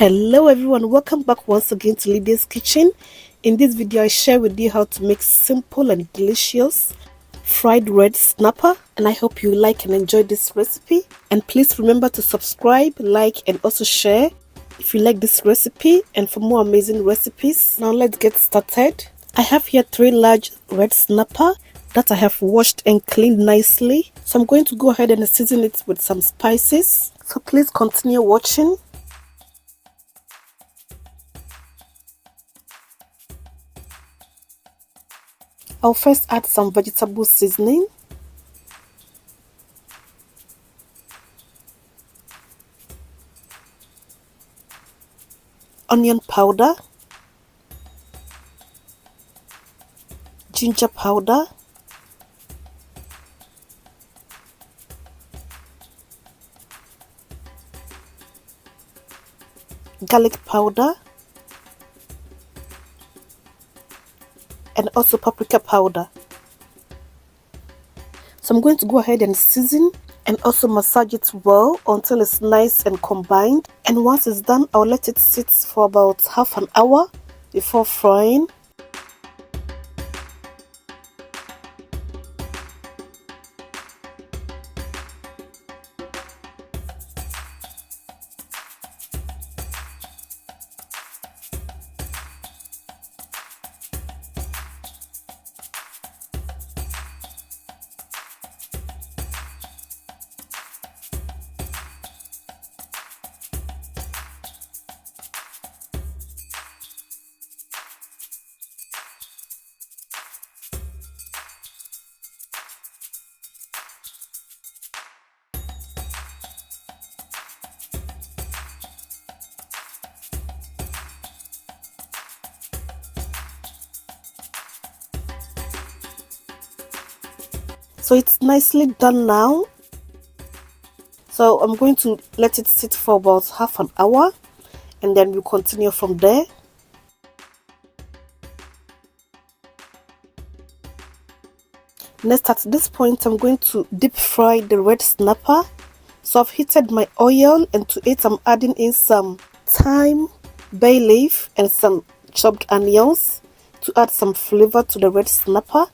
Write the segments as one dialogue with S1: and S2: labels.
S1: Hello everyone, welcome back once again to Lydia's Kitchen. In this video I share with you how to make simple and delicious fried red snapper, and I hope you like and enjoy this recipe. And please remember to subscribe, like and also share if you like this recipe and for more amazing recipes. Now let's get started. I have here 3 large red snapper that I have washed and cleaned nicely. So I'm going to go ahead and season it with some spices. So please continue watching. I'll first add some vegetable seasoning, onion powder, ginger powder, garlic powder, and also paprika powder. So I'm going to go ahead and season and also massage it well until it's nice and combined. And once it's done, I'll let it sit for about half an hour before frying. So it's nicely done now. So I'm going to let it sit for about half an hour and then we'll continue from there. Next, at this point, I'm going to deep fry the red snapper. So I've heated my oil, and to it I'm adding in some thyme, bay leaf and some chopped onions to add some flavor to the red snapper.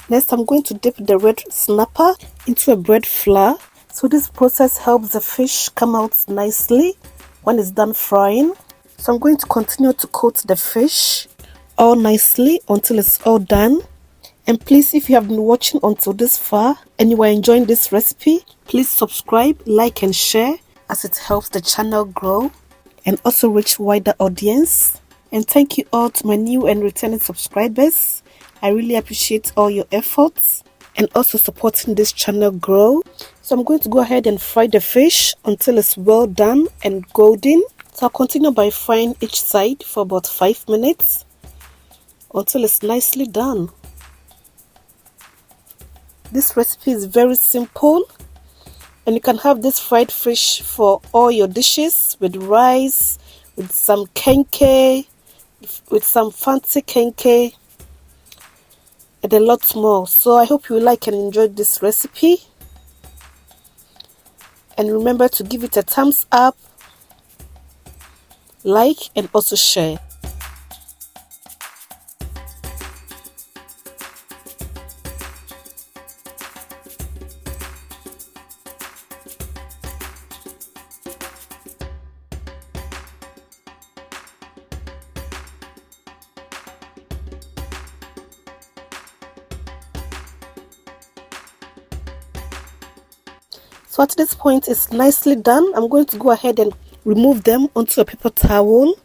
S1: Next, I'm going to dip the red snapper into a bread flour. So this process helps the fish come out nicely when it's done frying. So I'm going to continue to coat the fish all nicely until it's all done. And please, if you have been watching until this far and you are enjoying this recipe, please subscribe, like and share, as it helps the channel grow and also reach wider audience. And thank you all to my new and returning subscribers. I really appreciate all your efforts and also supporting this channel grow. So I'm going to go ahead and fry the fish until it's well done and golden. So I'll continue by frying each side for about 5 minutes until it's nicely done. This recipe is very simple and you can have this fried fish for all your dishes, with rice, with some kenke, with some fancy kenke, and a lot more. So I hope you like and enjoy this recipe, and remember to give it a thumbs up, like and also share. So at this point it's nicely done. I'm going to go ahead and remove them onto a paper towel.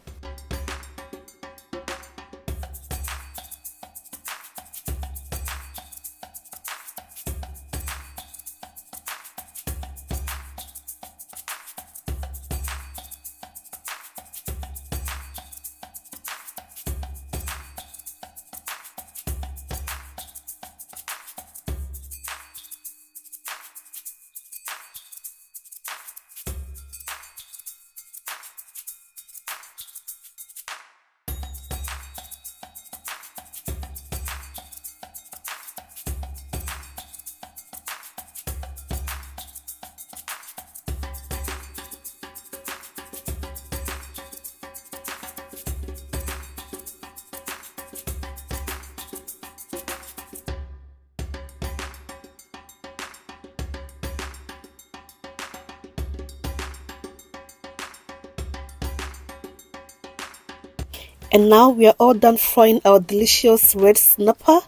S1: And now we are all done frying our delicious red snapper.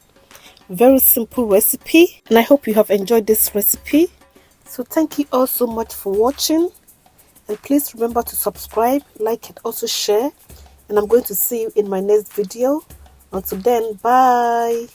S1: Very simple recipe, and I hope you have enjoyed this recipe. So thank you all so much for watching, and please remember to subscribe, like, and also share. And I'm going to see you in my next video. Until then, bye.